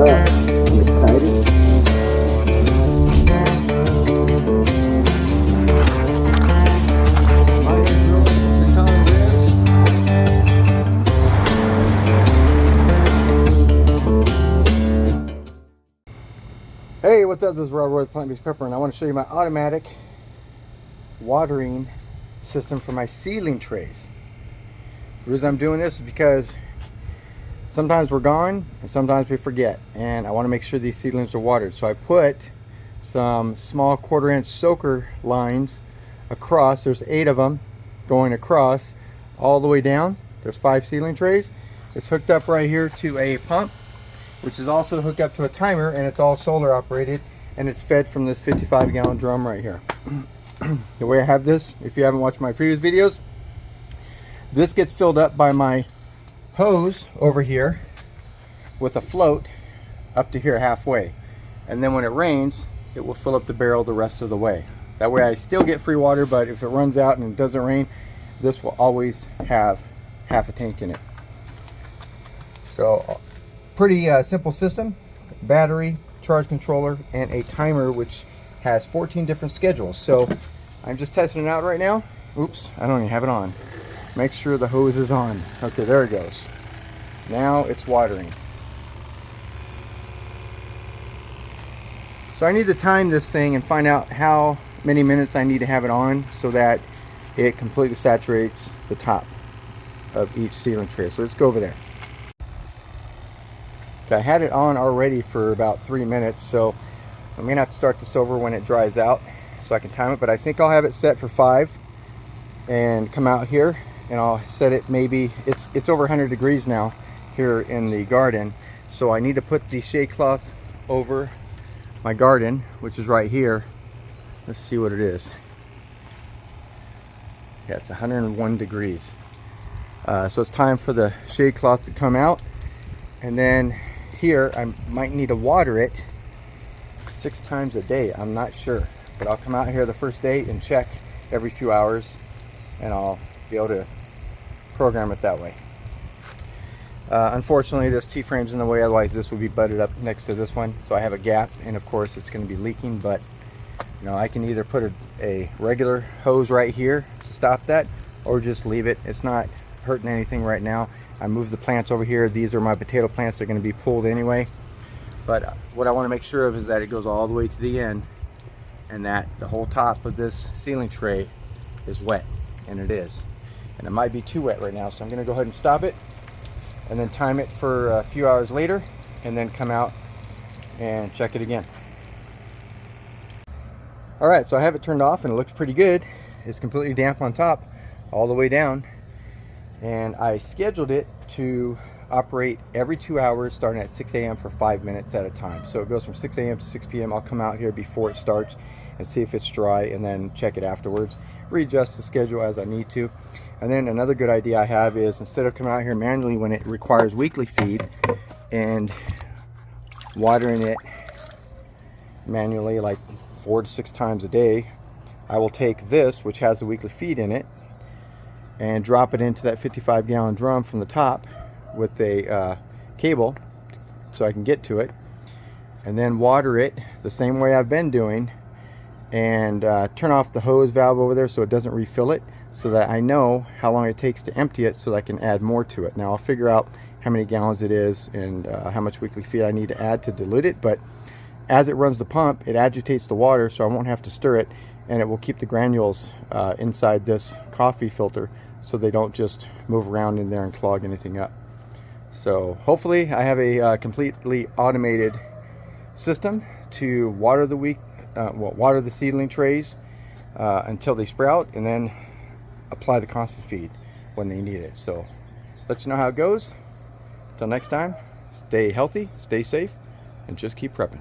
I'm excited. Hey, what's up? This is Roy Plant-Based Pepper, and I want to show you my automatic watering system for my seedling trays. The reason I'm doing this is because sometimes we're gone and sometimes we forget, and I want to make sure these seedlings are watered. So I put some small 1/4-inch soaker lines across. There's 8 of them going across all the way down. There's 5 seedling trays. It's hooked up right here to a pump, which is also hooked up to a timer, and it's all solar operated, and it's fed from this 55-gallon drum right here. The way I have this, if you haven't watched my previous videos, this gets filled up by my hose over here with a float up to here halfway, and then when it rains it will fill up the barrel the rest of the way. That way I still get free water, but if it runs out and it doesn't rain, this will always have half a tank in it. So pretty simple system: battery, charge controller, and a timer which has 14 different schedules. So I'm just testing it out right now. Oops, I don't even have it on. Make sure the hose is on. Okay, there it goes. Now it's watering. So I need to time this thing and find out how many minutes I need to have it on so that it completely saturates the top of each seedling tray. So let's go over there. I had it on already for about 3 minutes, so I'm gonna have to start this over when it dries out so I can time it, but I think I'll have it set for 5 and come out here and I'll set it, maybe it's over 100 degrees now here in the garden, so I need to put the shade cloth over my garden, which is right here. Let's see what it is. Yeah, it's 101 degrees. So it's time for the shade cloth to come out, and then here I might need to water it 6 times a day. I'm not sure, but I'll come out here the first day and check every few hours, and I'll be able to program it that way. Unfortunately, this T-frame's in the way, otherwise this would be butted up next to this one, so I have a gap, and of course it's going to be leaking. But you know, I can either put a regular hose right here to stop that, or just leave it. It's not hurting anything right now. I moved the plants over here. These are my potato plants. They're going to be pulled anyway. But what I want to make sure of is that it goes all the way to the end, and that the whole top of this seedling tray is wet, and it is. And it might be too wet right now, so I'm going to go ahead and stop it and then time it for a few hours later, and then come out and check it again. Alright, so I have it turned off and it looks pretty good. It's completely damp on top all the way down, and I scheduled it to operate every 2 hours starting at 6 a.m. for 5 minutes at a time. So it goes from 6 a.m. to 6 p.m. I'll come out here before it starts and see if it's dry, and then check it afterwards. Readjust the schedule as I need to. And then another good idea I have is, instead of coming out here manually when it requires weekly feed and watering it manually like 4 to 6 times a day, I will take this, which has the weekly feed in it, and drop it into that 55-gallon drum from the top with a cable so I can get to it, and then water it the same way I've been doing, and turn off the hose valve over there so it doesn't refill it, so that I know how long it takes to empty it so that I can add more to it. Now I'll figure out how many gallons it is and how much weekly feed I need to add to dilute it, but as it runs the pump, it agitates the water, so I won't have to stir it, and it will keep the granules inside this coffee filter so they don't just move around in there and clog anything up. So hopefully I have a completely automated system to water the water the seedling trays until they sprout, and then apply the constant feed when they need it. So let you know how it goes. Until next time, stay healthy, stay safe, and just keep prepping.